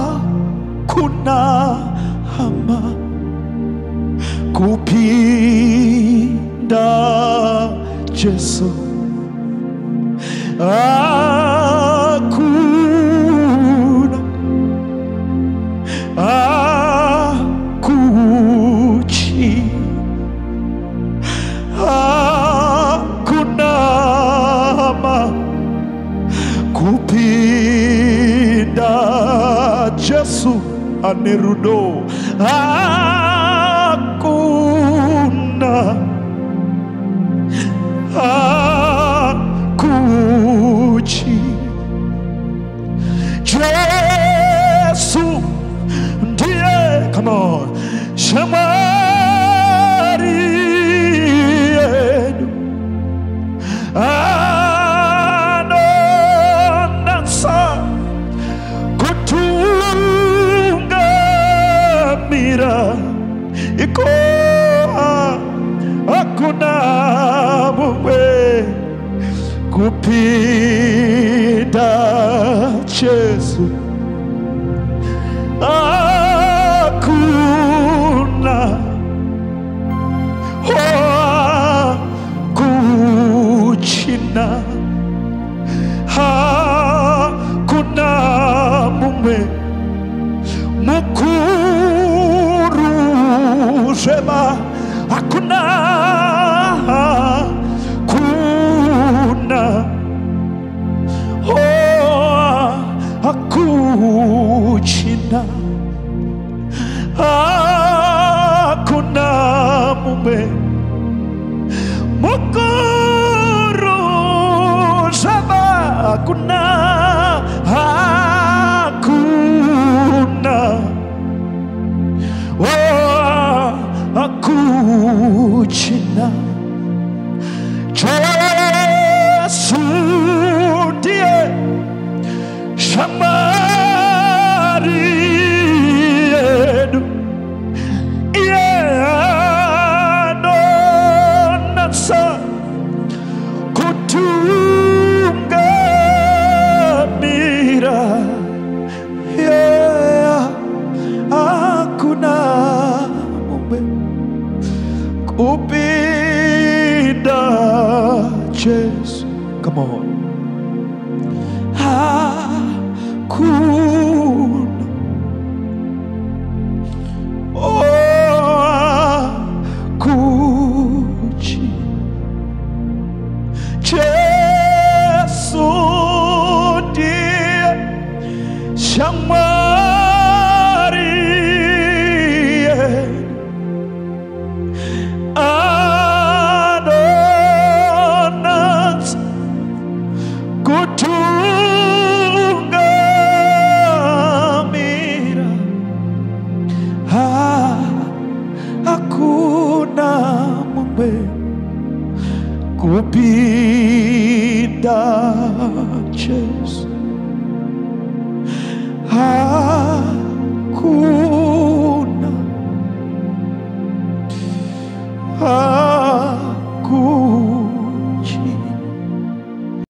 hakuna ama kupinda Yesu. Hakuna akuchi, hakuna ama kupinda Yesu. Anerudo hakuna akuchi, Yesu ndiye, come on, shamari yenu anonasa kutungamira iko hakuna mumwe kupinda Yesu. Hakuna kuchina, hakuna mume mukuru shema, hakuna kuna hakuchina, hakuna mume mukuru shema, hakuna hakuchina, Yesu ndiye shamari yenu, anonasa kutungamira, hakuna mume kupinda Yesu. Come on. Hakuna kuchi, Yesu ndiye shamari yenu anonasa kutungamira, hakuna mume kupinda Yesu.